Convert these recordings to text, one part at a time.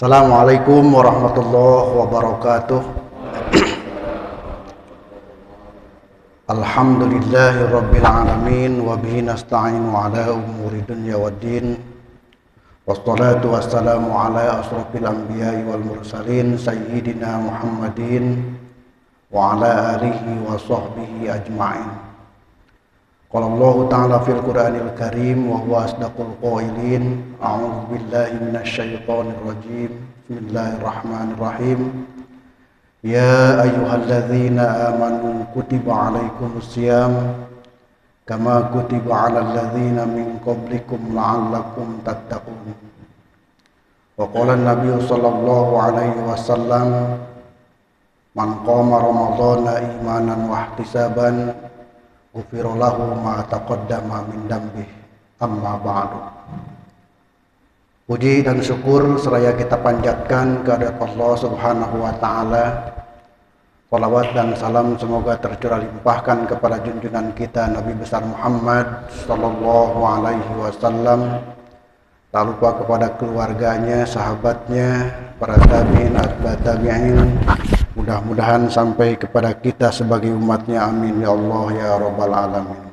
Assalamualaikum warahmatullahi wabarakatuh. Alhamdulillahi rabbil alamin wa bihi nasta'inu ala umuri dunya waddin. Wassalatu wassalamu ala asrofil anbiya'i wal mursalin sayyidina Muhammadin wa ala alihi wa sahbihi ajma'in. Qala Allah ta'ala fil Qur'anil Karim wa huwa asdaqul qailin. A'udzu billahi minasy syaithanir rajim. Bismillahirrahmanirrahim. Ya ayyuhalladzina amanu kutiba 'alaikumus syiyam kama kutiba 'alal ladzina min qablikum la'allakum tattaqun. Wa qala an-nabiy sallallahu alaihi wasallam man qama ramadhana imanan wa ihtisaban ghufira lahu ma taqaddama min dambih, amma ba'du. Puji dan syukur seraya kita panjatkan kehadirat Allah Subhanahu wa taala. Salawat dan salam semoga tercurah limpahkan kepada junjungan kita Nabi besar Muhammad sallallahu alaihi wasallam. Tak lupa kepada keluarganya, sahabatnya, para tabi'in, atba tabi'in. Mudah-mudahan sampai kepada kita sebagai umatnya, amin ya Allah ya rabbal alamin.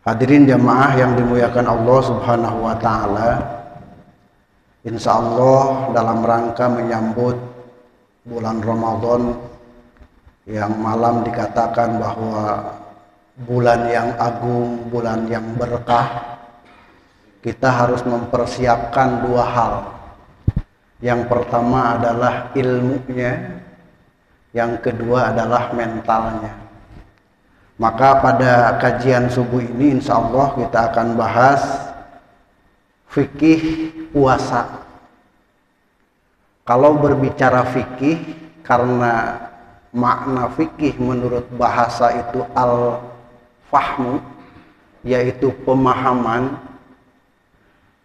Hadirin jamaah yang dimuliakan Allah Subhanahu wa taala, insya Allah dalam rangka menyambut bulan Ramadan yang malam dikatakan bahwa bulan yang agung, bulan yang berkah, kita harus mempersiapkan dua hal. Yang pertama adalah ilmunya, yang kedua adalah mentalnya. Maka pada kajian subuh ini insya Allah kita akan bahas fikih puasa. Kalau berbicara fikih, karena makna fikih menurut bahasa itu al-fahmu, yaitu pemahaman,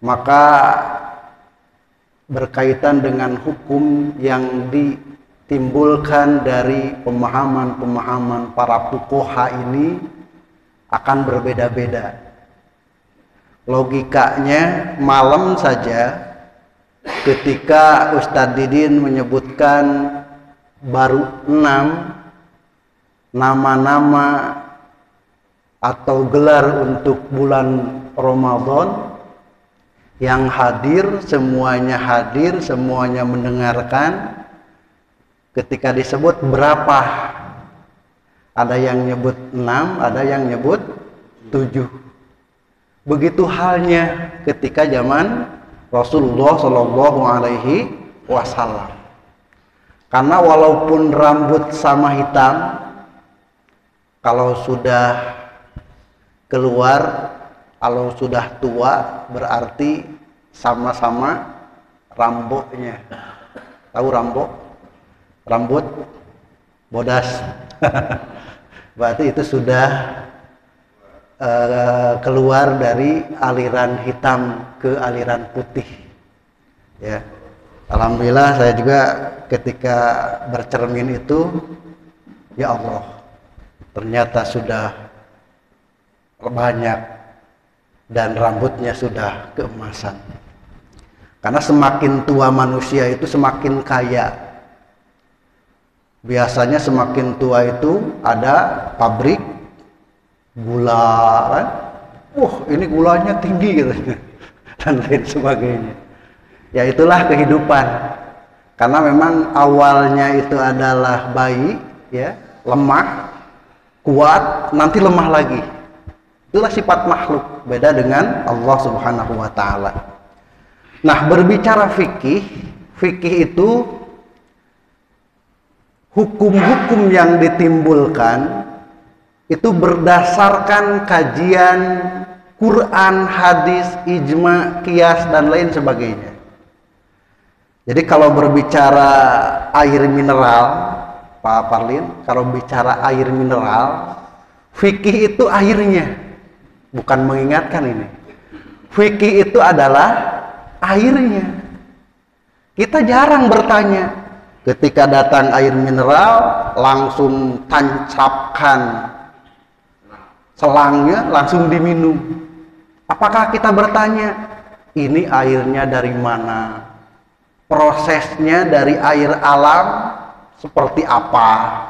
maka berkaitan dengan hukum yang ditimbulkan dari pemahaman-pemahaman para fuqaha ini akan berbeda-beda. Logikanya malam saja ketika Ustadz Didin menyebutkan baru 6 nama-nama atau gelar untuk bulan Ramadan, yang hadir, semuanya mendengarkan. Ketika disebut berapa, ada yang nyebut 6, ada yang nyebut 7. Begitu halnya ketika zaman Rasulullah Shallallahu Alaihi Wasallam. Karena walaupun rambut sama hitam, kalau sudah keluar, kalau sudah tua berarti sama-sama rambutnya. Tahu rambut? Rambut bodas. Berarti itu sudah keluar dari aliran hitam ke aliran putih. Ya. Alhamdulillah saya juga ketika bercermin itu, ya Allah, ternyata sudah banyak dan rambutnya sudah keemasan. Karena semakin tua manusia itu semakin kaya. Biasanya semakin tua itu ada pabrik gula kan? Ini gulanya tinggi gitu. Dan lain sebagainya. Ya itulah kehidupan. Karena memang awalnya itu adalah bayi, ya, lemah, kuat, nanti lemah lagi. Itulah sifat makhluk, beda dengan Allah Subhanahu wa taala. Nah, berbicara fikih itu hukum-hukum yang ditimbulkan itu berdasarkan kajian Quran, hadis, ijma, qiyas dan lain sebagainya. Jadi kalau berbicara air mineral, Pak Parlin, kalau bicara air mineral, fikih itu airnya. Bukan mengingatkan ini. Fikih itu adalah airnya. Kita jarang bertanya. Ketika datang air mineral, langsung tancapkan selangnya, langsung diminum. Apakah kita bertanya, ini airnya dari mana? prosesnya dari air alam seperti apa,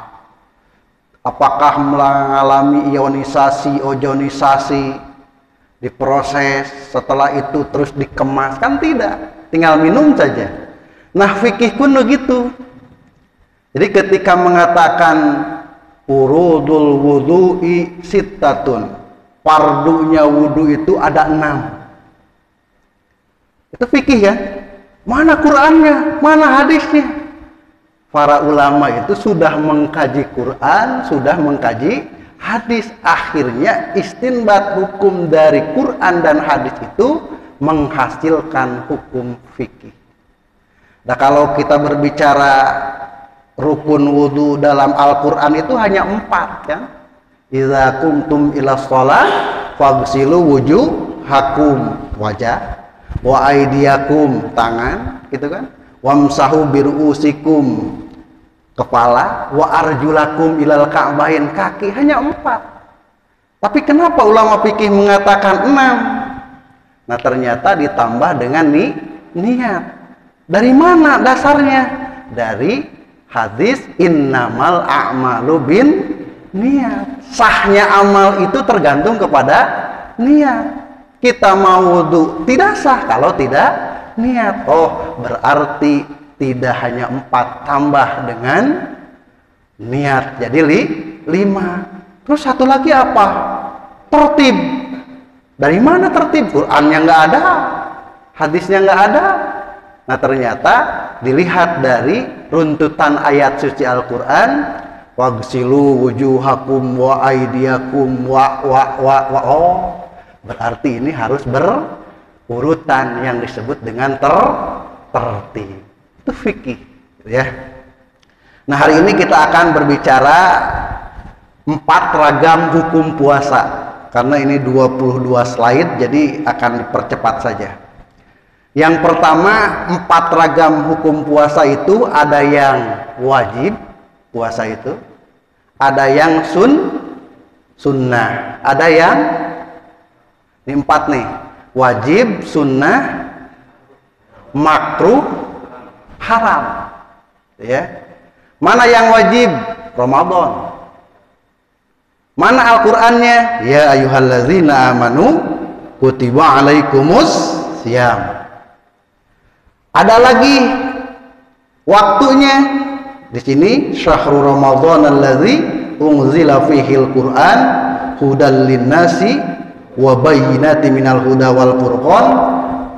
apakah mengalami ionisasi, ozonisasi, diproses, setelah itu terus dikemas, kan tidak, tinggal minum saja. Nah, fikih pun begitu. Jadi ketika mengatakan urudul wudu'i sittatun, fardunya wudu itu ada 6. Itu fikih ya. Mana Qur'annya, mana hadisnya? Para ulama itu sudah mengkaji Qur'an, sudah mengkaji hadis, akhirnya istinbat hukum dari Quran dan hadis itu menghasilkan hukum fikih. Nah, kalau kita berbicara rukun wudu dalam Al-Quran itu hanya 4 kan? Idza kumtum ila shalah faghsilu wujuhakum, wajah, wa aydiyakum, tangan, gitu kan? Wamsahu birusikum, kepala, wa arjulakum ilal ka'bain, kaki, hanya 4. Tapi kenapa ulama fikih mengatakan 6? Nah, ternyata ditambah dengan niat. Dari mana dasarnya? Dari hadis innamal a'malu bin niat. Sahnya amal itu tergantung kepada niat. Kita mau wudu tidak sah kalau tidak niat. Oh, berarti tidak hanya 4, tambah dengan niat, jadi 5. Terus satu lagi apa? Tertib. Dari mana tertib? Qurannya nggak ada, hadisnya nggak ada. Nah, ternyata dilihat dari runtutan ayat suci Al-Quran, waghsilu wujuhakum wa aydiyakum wa. Oh, berarti ini harus berurutan yang disebut dengan tertib. Itu fikih, ya. Nah, hari ini kita akan berbicara 4 ragam hukum puasa. Karena ini 22 slide, jadi akan dipercepat saja. Yang pertama, 4 ragam hukum puasa itu ada yang wajib puasa itu, ada yang sunnah, ada yang ini 4 nih, wajib, sunnah, makruh, haram, ya. Mana yang wajib? Ramadan. Mana Al-Qur'annya? Ya ayyuhallazina amanu kutiba alaikumus syiyam. Ada lagi waktunya. Di sini syahrul ramadhan allazi unzila fihil Qur'an hudal linnasi wa bayyinatin minal huda wal furqan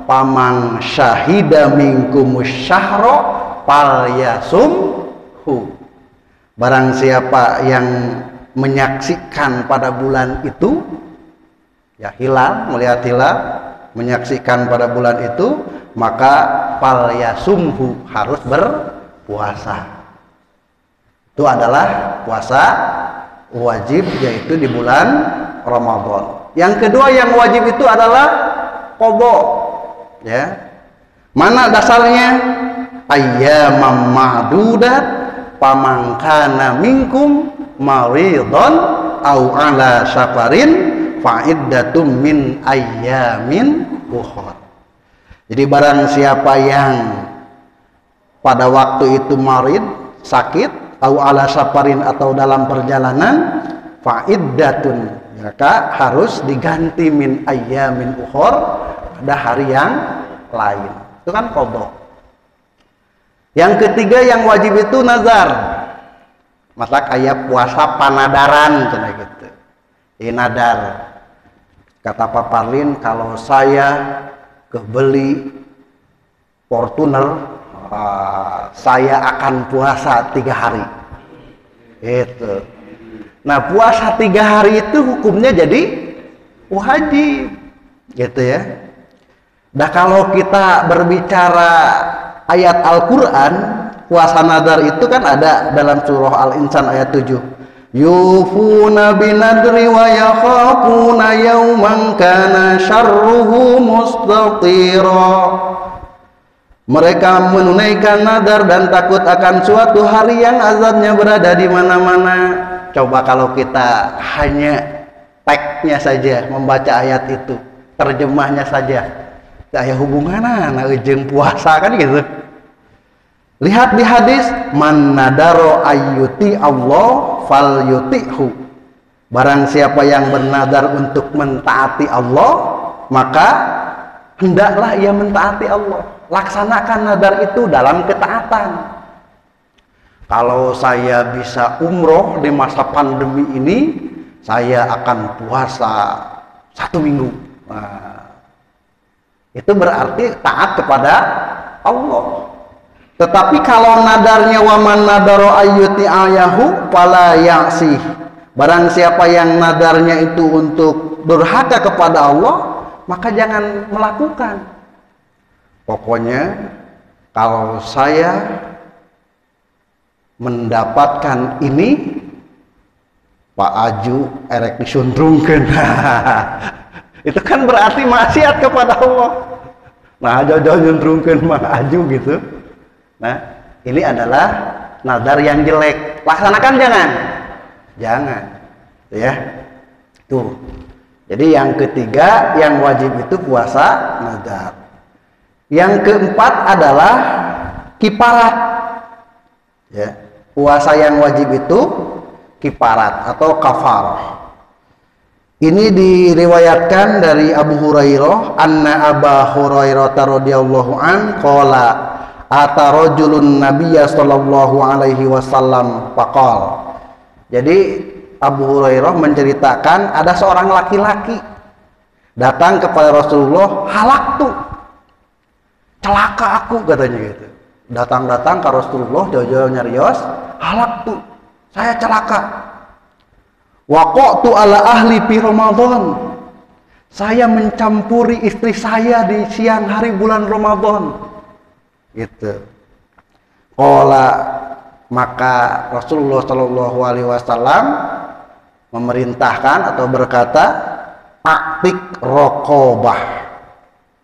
pamang syahida minkumus syahra falyasumhu. Barang siapa yang menyaksikan pada bulan itu, ya hilal, melihat hilal, menyaksikan pada bulan itu, maka falyasumhu, harus berpuasa. Itu adalah puasa wajib, yaitu di bulan Ramadan. Yang kedua yang wajib itu adalah qadha, ya. Mana dasarnya? Ayyamam ma'dudat faman kana minkum maridhan au ala safarin fa'iddatum min ayyamin ukhra. Jadi barang siapa yang pada waktu itu marid, sakit, au ala safarin, atau dalam perjalanan, fa'iddatun, maka harus diganti min ayyamin ukhra, pada hari yang lain. Itu kan qadha. Yang ketiga yang wajib itu nazar. Masa kayak puasa panadaran gitu. Ini nadar. Kata Pak Parlin, kalau saya kebeli Fortuner, saya akan puasa 3 hari. Itu. Nah, puasa 3 hari itu hukumnya jadi wajib, gitu ya. Nah, kalau kita berbicara ayat Al-Quran, puasa nadar itu kan ada dalam surah Al-Insan ayat 7. Yufuna binadri wa yakhafuna yawman kana syarruhu mustatira. Mereka menunaikan nadar dan takut akan suatu hari yang azabnya berada di mana-mana. Coba kalau kita hanya teksnya saja, membaca ayat itu, terjemahnya saja, kayak hubungan jeung puasa kan gitu. Lihat di hadis, man nadaro ayyuti Allah fal yuti'hu. Barang siapa yang bernadar untuk mentaati Allah, maka hendaklah ia mentaati Allah. Laksanakan nadar itu dalam ketaatan. Kalau saya bisa umroh di masa pandemi ini, saya akan puasa 1 minggu. Nah, itu berarti taat kepada Allah. Tetapi kalau nadarnya waman nadaro ayyuti ayahu fala ya'sih. Barang siapa yang nadarnya itu untuk durhaka kepada Allah, maka jangan melakukan. Pokoknya kalau saya mendapatkan ini, Pak Aju erek disundrungkeun. Itu kan berarti maksiat kepada Allah. Nah, jauh-jauh nyundrungkeun Pak Aju gitu. Nah, ini adalah nadar yang jelek. Laksanakan jangan. Jangan. Ya. Tuh. Jadi yang ketiga yang wajib itu puasa nadar. Yang keempat adalah kifarat. Ya. Puasa yang wajib itu kifarat atau kafarah. Ini diriwayatkan dari Abu Hurairah, anna Abu Hurairah radhiyallahu an qala ata rajulun nabiyya sallallahu alaihi wasallam faqal. Jadi Abu Hurairah menceritakan ada seorang laki-laki datang kepada Rasulullah, halaktu, celaka aku katanya gitu. Datang-datang ke Rasulullah jauh-jauh nyarios, halaktu, saya celaka. Waqa'tu ala ahli fi Ramadan. Saya mencampuri istri saya di siang hari bulan Ramadan. Gitu. Qala, maka Rasulullah Shallallahu alaihi wasallam memerintahkan atau berkata, aktik raqabah.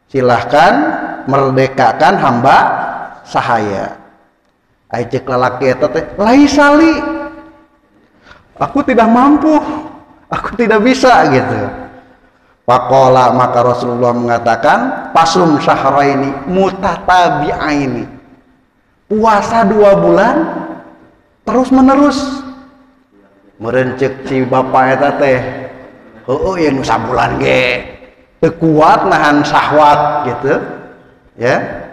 Silahkan merdekakan hamba sahaya. Ajek lalaki eta teh laisali, aku tidak mampu, aku tidak bisa gitu. Faqala, maka Rasulullah mengatakan, pasum syahraini mutatabi'aini. Puasa 2 bulan terus menerus. Merencek si bapak eta teh, heueuh ya nu sabulan ge teu kuat nahan syahwat gitu. Ya.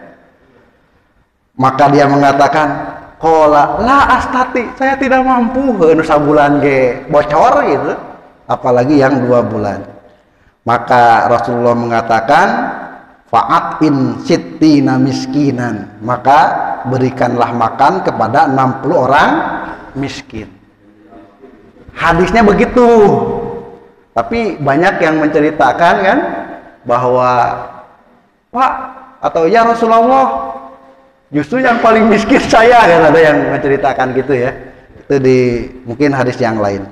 Maka dia mengatakan, qala la astati, saya tidak mampu, heueuh nu sabulan ge bocor gitu, apalagi yang 2 bulan. Maka Rasulullah mengatakan, fa'atin sittina miskinan, maka berikanlah makan kepada 60 orang miskin. Hadisnya begitu. Tapi banyak yang menceritakan kan bahwa Pak atau ya Rasulullah, justru yang paling miskin saya, kan ada yang menceritakan gitu ya. Itu di mungkin hadis yang lain.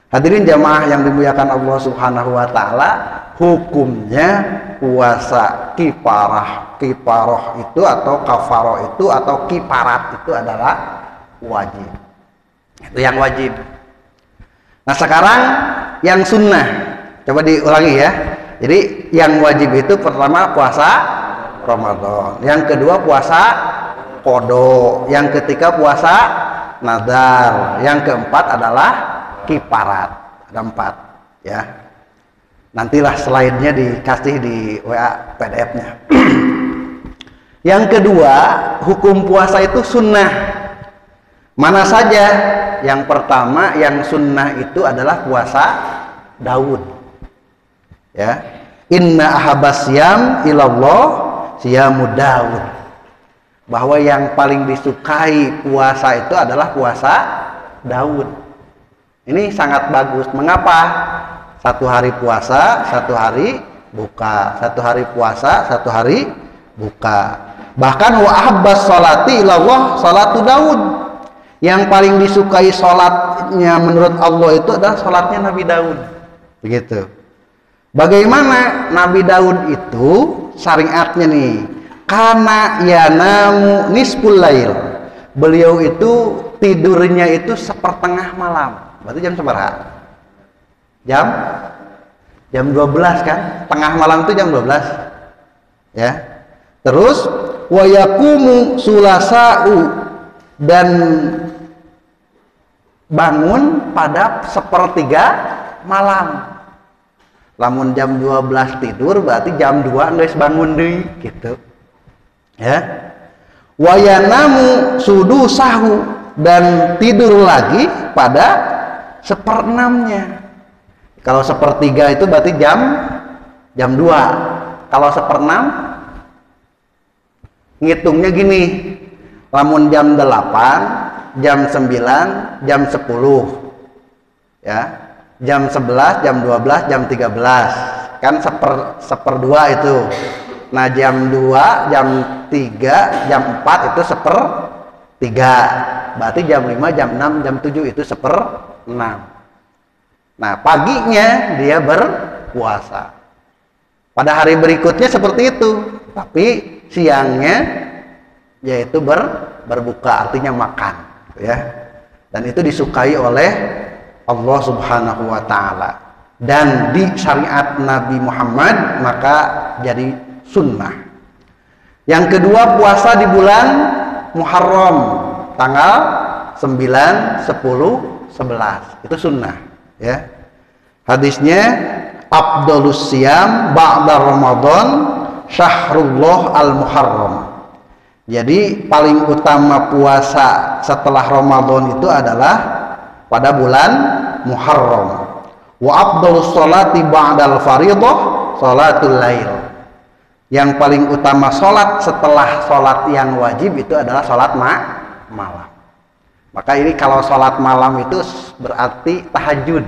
Hadirin jamaah yang dimuliakan Allah Subhanahu wa taala, hukumnya puasa kifarah itu atau kafarah itu atau kifarat itu adalah wajib. Itu yang wajib. Nah, sekarang yang sunnah. Coba diulangi ya. Jadi yang wajib itu pertama puasa Ramadan, yang kedua puasa qada, yang ketiga puasa nadar, yang keempat adalah kifarat. Ada 4 ya. Nantilah slide-nya dikasih di WA PDF-nya. Yang kedua, hukum puasa itu sunnah. Mana saja? Yang pertama yang sunnah itu adalah puasa Daud. Ya. Inna ahabasyam ilallah siyamud Daud. Bahwa yang paling disukai puasa itu adalah puasa Daud. Ini sangat bagus. Mengapa? 1 hari puasa, 1 hari buka. 1 hari puasa, 1 hari buka. Bahkan wa ahabbas sholati ilallah sholatu Daud. Yang paling disukai sholatnya menurut Allah itu adalah sholatnya Nabi Daud. Begitu. Bagaimana Nabi Daud itu syariatnya nih? Kana yanamu nisful lail. Beliau itu tidurnya itu sepertengah malam. Berarti jam seberapa? Jam 12 kan? Tengah malam itu jam 12. Ya. Terus wa yaqumu sulasa'u, dan bangun pada sepertiga malam. Lamun jam 12 tidur berarti jam 2 geus bangun deui gitu. Ya. Wa yanamu sudusahu, dan tidur lagi pada seperenamnya. Kalau sepertiga itu berarti jam 2. Kalau seperenam ngitungnya gini. Lamun jam 8, jam 9, jam 10. Ya. Jam 11, jam 12, jam 13. Kan seperdua itu. Nah, jam 2, jam 3, jam 4 itu sepertiga. Berarti jam 5, jam 6, jam 7 itu seperenam. Nah, paginya dia berpuasa. Pada hari berikutnya seperti itu. Tapi siangnya yaitu berbuka, artinya makan, ya. Dan itu disukai oleh Allah Subhanahu wa taala. Dan di syariat Nabi Muhammad maka jadi sunnah. Yang kedua, puasa di bulan Muharram tanggal 9, 10, 11. Itu sunnah, ya. Hadisnya afdhalus siyam ba'da Ramadan syahrullah al-Muharram. Jadi paling utama puasa setelah Ramadan itu adalah pada bulan Muharram. Wa afdhalus sholati ba'dal fardhah sholatul lail. Yang paling utama sholat setelah sholat yang wajib itu adalah sholat malam. Maka ini kalau sholat malam itu berarti tahajud.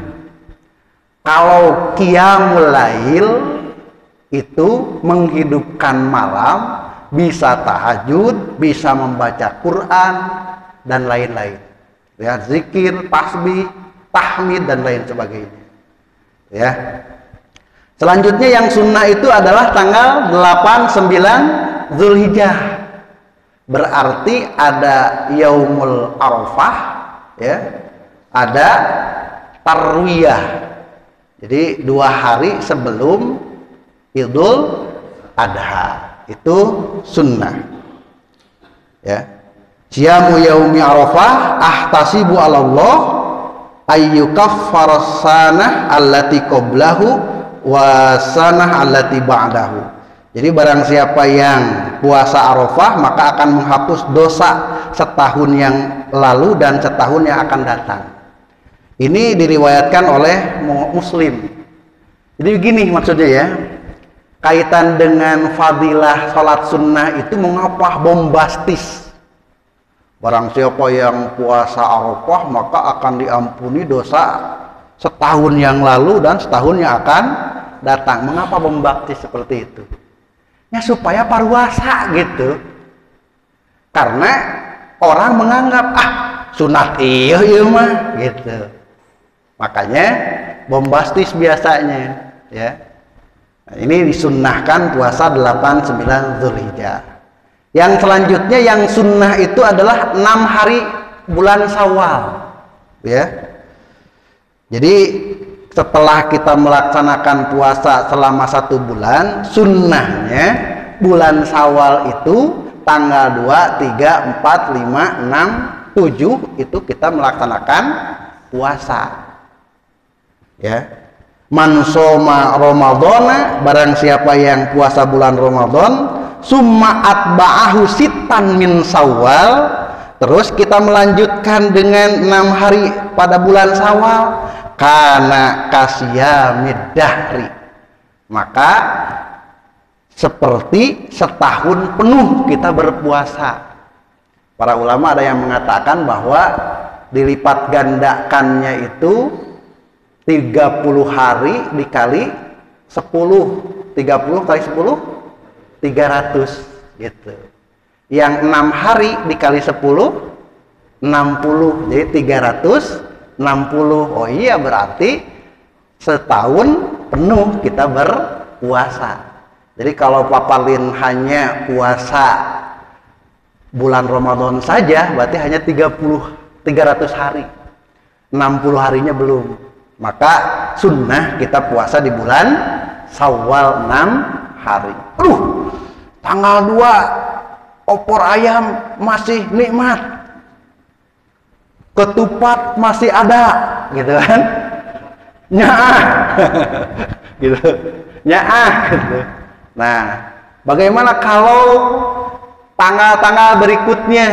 Kalau qiyamul lail itu menghidupkan malam, bisa tahajud, bisa membaca Quran dan lain-lain. Ya, zikir, tasbih, tahmid dan lain sebagainya. Ya. Selanjutnya yang sunnah itu adalah tanggal 8, 9 Zulhijjah. Berarti ada Yaumul Arafah, ya. Ada Tarwiyah. Jadi 2 hari sebelum Idul Adha. Itu sunnah. Ya. Siyamu yaumi Arafah ahtasibu 'ala Allah ayyukaffaras sanah allati qablahu wa sanah allati ba'dahu. Jadi barang siapa yang puasa Arafah maka akan menghapus dosa setahun yang lalu dan setahun yang akan datang. Ini diriwayatkan oleh Muslim. Jadi begini maksudnya ya. Kaitan dengan fadilah salat sunnah itu mengapa bombastis. Barang siapa yang puasa Arafah maka akan diampuni dosa setahun yang lalu dan setahun yang akan datang. Mengapa bombastis seperti itu? Ya supaya parwasa gitu. Karena orang menganggap sunat iya mah gitu. Makanya bombastis biasanya, ya. Nah, ini disunnahkan puasa 8, 9 Zulhijjah. Yang selanjutnya yang sunnah itu adalah 6 hari bulan Syawal, ya. Jadi setelah kita melaksanakan puasa selama 1 bulan, sunnahnya bulan Syawal itu tanggal 2, 3, 4, 5, 6, 7 itu kita melaksanakan puasa. Ya. Man shoma Ramadhana, barang siapa yang puasa bulan Ramadan, summa atba'ahu sittan min Syawal, terus kita melanjutkan dengan 6 hari pada bulan Syawal, kana kasyamid dahri, maka seperti setahun penuh kita berpuasa. Para ulama ada yang mengatakan bahwa dilipat gandakannya itu 30 hari dikali 10, 30 kali 10 300 gitu. Yang 6 hari dikali 10 60, jadi 360. Oh iya, berarti setahun penuh kita berpuasa. Jadi kalau papalin hanya puasa bulan Ramadan saja berarti hanya 300 hari. 60 harinya belum. Maka sunnah kita puasa di bulan Syawal 6 hari. Tanggal 2 opor ayam masih nikmat, ketupat masih ada, gitu kan? Nyaah, gitu, nyaah, gitu. Nah, bagaimana kalau tanggal-tanggal berikutnya?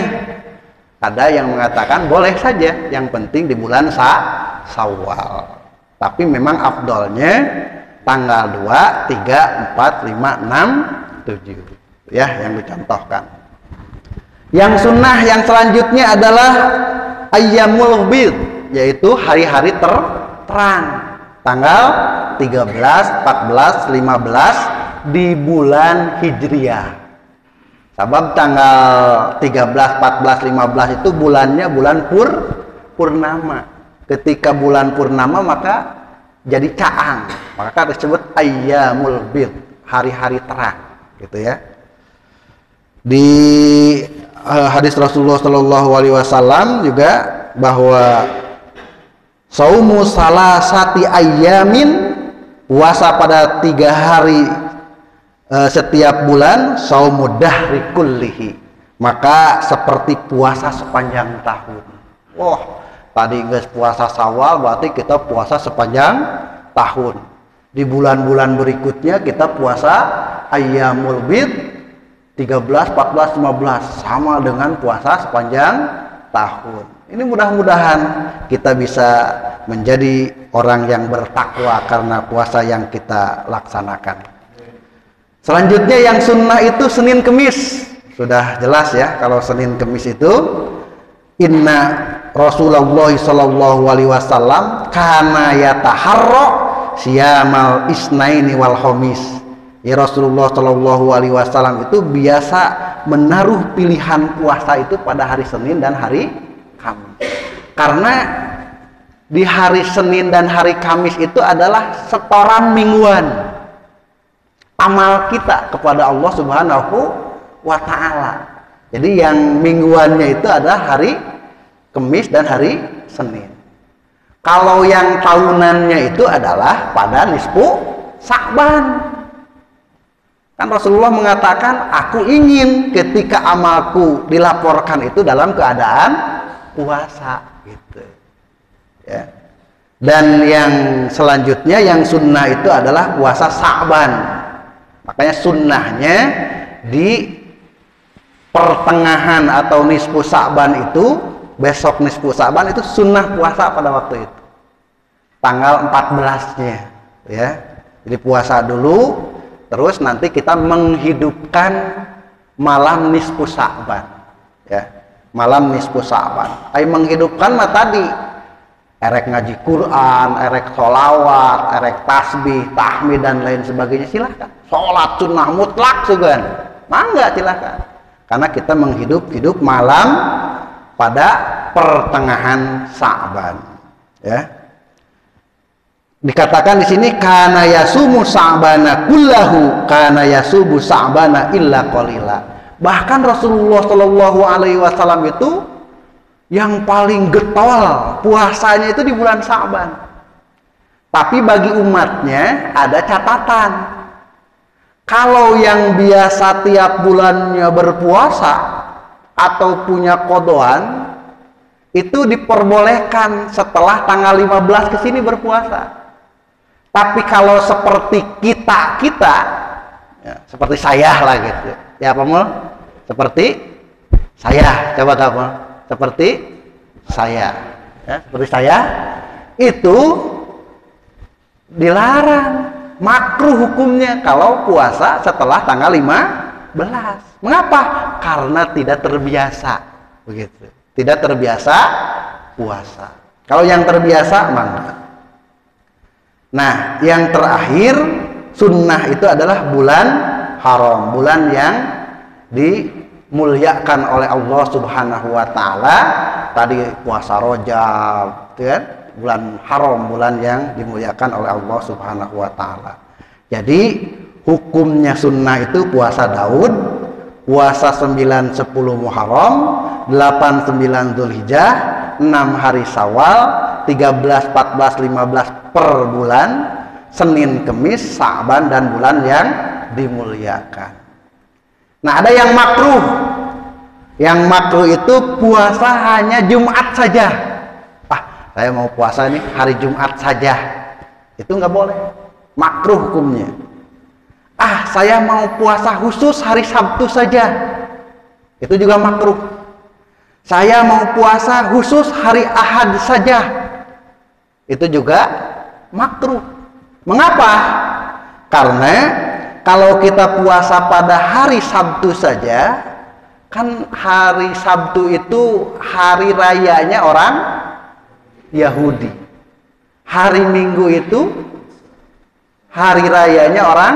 Ada yang mengatakan boleh saja, yang penting di bulan Syawal. Tapi memang afdolnya tanggal 2, 3, 4, 5, 6, 7. Ya, yang dicontohkan. Yang sunnah yang selanjutnya adalah ayyamul bid, yaitu hari-hari terang. Tanggal 13, 14, 15 di bulan Hijriah. Sebab tanggal 13, 14, 15 itu bulannya bulan purnama. Ketika bulan purnama maka jadi caang. Maka disebut ayyamul bid, hari-hari terang, gitu ya. Di hadis Rasulullah Shallallahu Alaihi Wasallam juga bahwa saumu salasati ayyamin, puasa pada 3 hari setiap bulan, saumud dahri kullihi, maka seperti puasa sepanjang tahun. Wah, tadi guys puasa Syawal berarti kita puasa sepanjang tahun. Di bulan-bulan berikutnya kita puasa ayyamul bid 13, 14, 15 sama dengan puasa sepanjang tahun. Ini mudah-mudahan kita bisa menjadi orang yang bertakwa karena puasa yang kita laksanakan. Selanjutnya yang sunnah itu Senin Kemis. Sudah jelas ya, kalau Senin Kemis itu inna Rasulullah sallallahu alaihi wasallam kana yataharra siyamal isnaini wal khamis. Ya, Rasulullah sallallahu alaihi wasallam itu biasa menaruh pilihan puasa itu pada hari Senin dan hari Kamis. Karena di hari Senin dan hari Kamis itu adalah setoran mingguan amal kita kepada Allah Subhanahu wa Ta'ala. Jadi yang mingguannya itu adalah hari Kamis dan hari Senin. Kalau yang tahunannya itu adalah pada nisfu Sa'ban. Kan Rasulullah mengatakan, aku ingin ketika amalku dilaporkan itu dalam keadaan puasa, gitu ya. Dan yang selanjutnya yang sunnah itu adalah puasa Sa'ban. Makanya sunnahnya di pertengahan atau nisfu Sa'ban itu, besok nisfu Sa'ban itu sunnah puasa pada waktu itu. Tanggal 14-nya ya. Jadi puasa dulu, terus nanti kita menghidupkan malam nisfu Sa'ban ya. Malam nisfu Sa'ban. Menghidupkan mah tadi erek ngaji Quran, erek sholawat, erek tasbih, tahmid dan lain sebagainya, silahkan. Sholat sunnah mutlak sugan, mangga silahkan. Karena kita menghidup malam pada pertengahan Sa'ban. Ya. Dikatakan di sini kana yasumu Sa'bana kullahu, kana yasubu Sa'bana illa qalila. Bahkan Rasulullah Shallallahu Alaihi Wasallam itu yang paling getol puasanya itu di bulan Sa'ban. Tapi bagi umatnya ada catatan. Kalau yang biasa tiap bulannya berpuasa atau punya kodoan, itu diperbolehkan setelah tanggal 15 ke sini berpuasa. Tapi kalau seperti kita ya, seperti saya lah gitu. Ya apa mau? Seperti saya, coba kamu. Seperti saya, ya, seperti saya itu dilarang, makruh hukumnya kalau puasa setelah tanggal 15. Mengapa? Karena tidak terbiasa, begitu. Tidak terbiasa puasa. Kalau yang terbiasa mangga. Nah, yang terakhir sunnah itu adalah bulan haram, bulan yang dimuliakan oleh Allah Subhanahu wa Ta'ala. Tadi puasa Rajab, kan? Bulan haram, bulan yang dimuliakan oleh Allah Subhanahu wa Ta'ala. Jadi hukumnya sunnah itu puasa Daud, puasa 9, 10 Muharram, 8, 9 Dzulhijjah, 6 hari Syawal, 13, 14, 15 per bulan, Senin, Kemis, Sa'ban dan bulan yang dimuliakan. Nah, ada yang makruh Yang makruh itu puasa hanya Jumat saja. Saya mau puasa nih hari Jumat saja, itu nggak boleh, makruh hukumnya. Saya mau puasa khusus hari Sabtu saja, itu juga makruh. Saya mau puasa khusus hari Ahad saja, itu juga makruh. Mengapa? Karena kalau kita puasa pada hari Sabtu saja, kan hari Sabtu itu hari rayanya orang Yahudi. Hari Minggu itu hari rayanya orang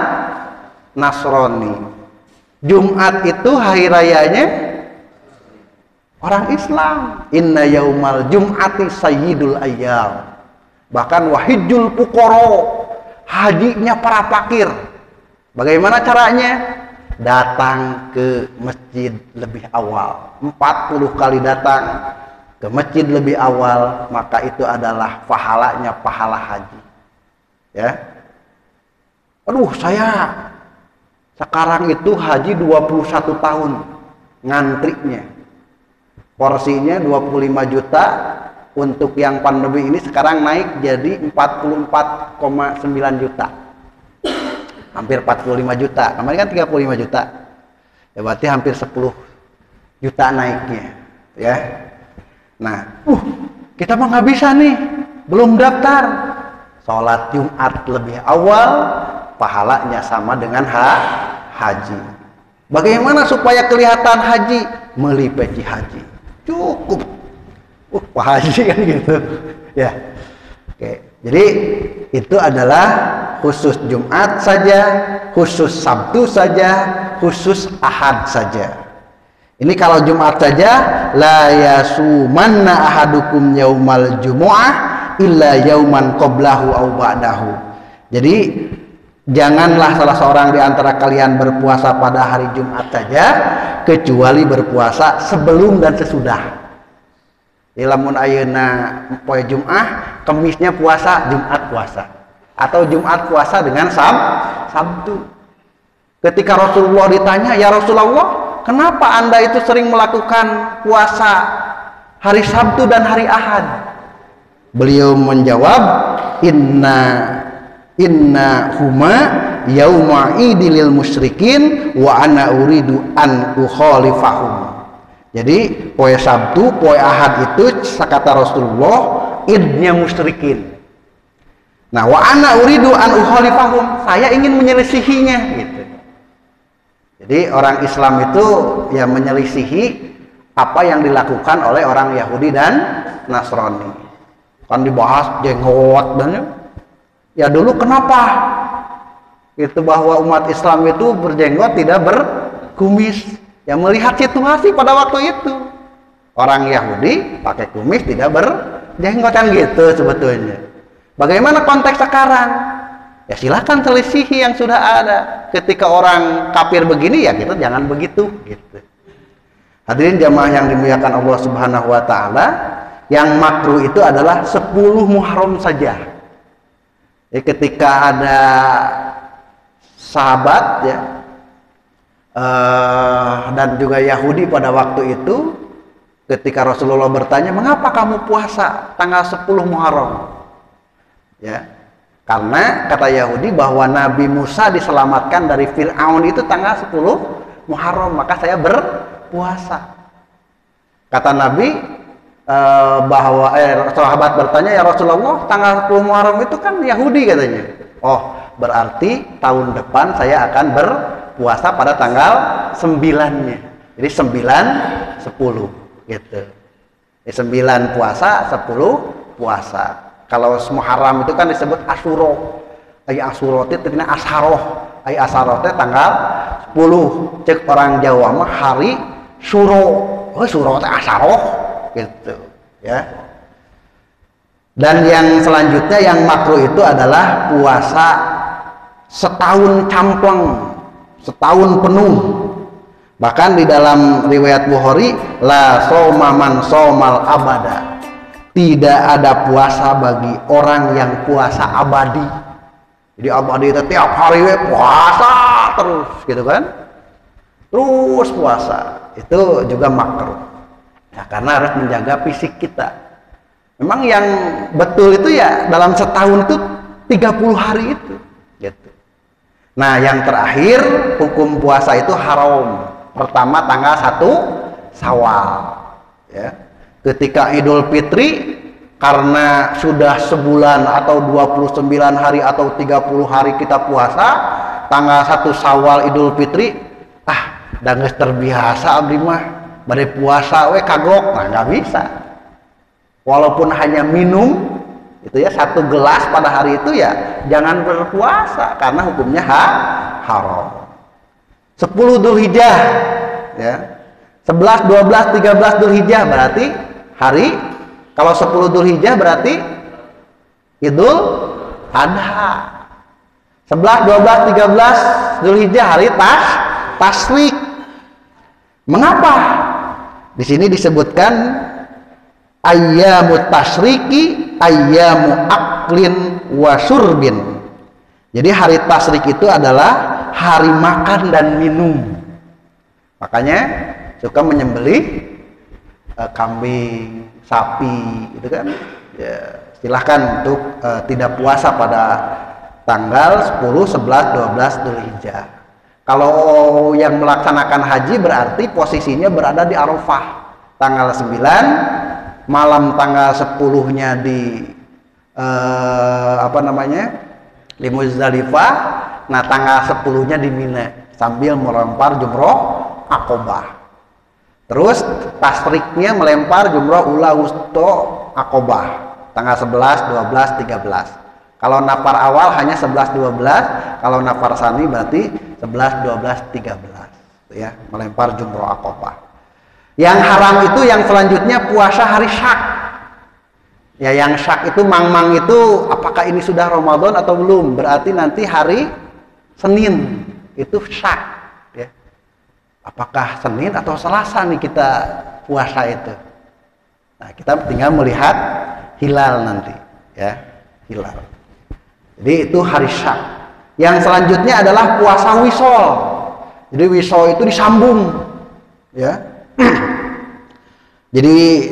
Nasrani. Jumat itu hari rayanya orang Islam. Inna yaumal jum'ati sayyidul ayyam. Bahkan wahijul fuqara, hajinya para fakir. Bagaimana caranya? Datang ke masjid lebih awal, 40 kali datang ke masjid lebih awal, maka itu adalah pahalanya pahala haji. Ya. Saya sekarang itu haji 21 tahun ngantrinya. Porsinya 25 juta, untuk yang pandemi ini sekarang naik jadi 44,9 juta. Hampir 45 juta. Kemarin kan 35 juta. Ya berarti hampir 10 juta naiknya, ya. Nah, kita mah nggak bisa nih, belum daftar. Sholat Jumat lebih awal, pahalanya sama dengan haji. Bagaimana supaya kelihatan haji? Beli peci haji, cukup. Pak Haji kan gitu, ya. Oke, jadi itu adalah khusus Jumat saja, khusus Sabtu saja, khusus Ahad saja. Ini kalau Jumat saja, la yasumanna ahadukum yaumal jumu'ah illa yauman qablahu au ba'dahu. Jadi janganlah salah seorang di antara kalian berpuasa pada hari Jumat saja, kecuali berpuasa sebelum dan sesudah. Lamun ayeuna poe Jumat, Kemisnya puasa, Jumat puasa, atau Jumat puasa dengan Sabtu. Ketika Rasulullah ditanya, "Ya Rasulullah, kenapa Anda itu sering melakukan puasa hari Sabtu dan hari Ahad?" Beliau menjawab, Inna huma yauma idilil musyrikin wa ana uridu an ukhalifahum. Jadi poe Sabtu, poe Ahad itu kata Rasulullah idnya musyrikin. Nah, wa ana uridu an ukhalifahum, saya ingin menyelisihinya gitu. Jadi orang Islam itu ya menyelisihi apa yang dilakukan oleh orang Yahudi dan Nasrani. Kan dibahas jenggot dan ya dulu kenapa itu bahwa umat Islam itu berjenggot tidak berkumis, ya melihat situasi pada waktu itu orang Yahudi pakai kumis tidak berjenggot kan gitu sebetulnya. Bagaimana konteks sekarang? Ya silakan selisihi yang sudah ada. Ketika orang kafir begini ya kita jangan begitu gitu. Hadirin jamaah yang dimuliakan Allah Subhanahu wa taala, yang makruh itu adalah 10 Muharram saja. Ketika ada sahabat ya dan juga Yahudi pada waktu itu, ketika Rasulullah bertanya, "Mengapa kamu puasa tanggal 10 Muharram?" Ya, karena kata Yahudi bahwa Nabi Musa diselamatkan dari Fir'aun itu tanggal 10 Muharram, maka saya berpuasa. Kata Nabi bahwa sahabat bertanya, "Ya Rasulullah, tanggal 10 Muharram itu kan Yahudi," katanya. "Oh, berarti tahun depan saya akan berpuasa pada tanggal 9-nya." Jadi 9, 10 gitu. 9 puasa, 10 puasa. Kalau Muharram itu kan disebut Asyura. Asyura itu artinya Asharoh. Asharoh itu tanggal 10. Cek orang Jawa mah hari Suro. Oh, Suro itu Asharoh gitu ya. Dan yang selanjutnya yang makruh itu adalah puasa setahun campleng, setahun penuh. Bahkan di dalam riwayat Bukhari, la soma man somal abada, tidak ada puasa bagi orang yang puasa abadi. Jadi abadi itu tiap hari puasa terus gitu kan. terus puasa, itu juga makruh. Ya, karena harus menjaga fisik kita. Memang yang betul itu ya dalam setahun itu 30 hari itu. Gitu. Nah, yang terakhir hukum puasa itu haram. Pertama tanggal 1 Syawal. Ya. Ketika Idul Fitri, karena sudah sebulan atau 29 hari atau 30 hari kita puasa, tanggal 1 Syawal Idul Fitri, dah geus terbiasa abdi mah bade puasa we kagok. Nah, nggak bisa. Walaupun hanya minum itu ya 1 gelas pada hari itu, ya jangan berpuasa karena hukumnya haram. 10 Dzulhijjah ya. 11, 12, 13 Dzulhijjah berarti hari, kalau 10 Dzulhijjah berarti Idul Adha. 11, 12, 13 Dzulhijjah hari Tasyrik. Mengapa? Di sini disebutkan ayyamut tasyriki ayyamu aklin wa syurbin. Jadi hari tasyrik itu adalah hari makan dan minum. Makanya suka menyembelih kambing, sapi, itu kan. Ya, silahkan untuk tidak puasa pada tanggal 10, 11, 12 Dzulhijjah. Kalau yang melaksanakan haji berarti posisinya berada di Arafah. Tanggal 9, malam tanggal 10-nya di di Muzdalifah. Nah, tanggal 10-nya di Mina sambil melempar jumroh Aqobah. Terus tasriknya melempar jumroh ula wusto Aqobah tanggal 11, 12, 13. Kalau nafar awal hanya 11, 12, kalau nafar sani berarti 11, 12, 13 ya, melempar jumroh Aqobah. Yang haram itu yang selanjutnya puasa hari Syak. Ya, yang Syak itu mang-mang itu apakah ini sudah Ramadan atau belum? Berarti nanti hari Senin itu Syak ya. Apakah Senin atau Selasa nih kita puasa itu? Nah, kita tinggal melihat hilal nanti ya, hilal. Jadi itu hari Syak. Yang selanjutnya adalah puasa Wisol. Jadi Wisol itu disambung ya. Jadi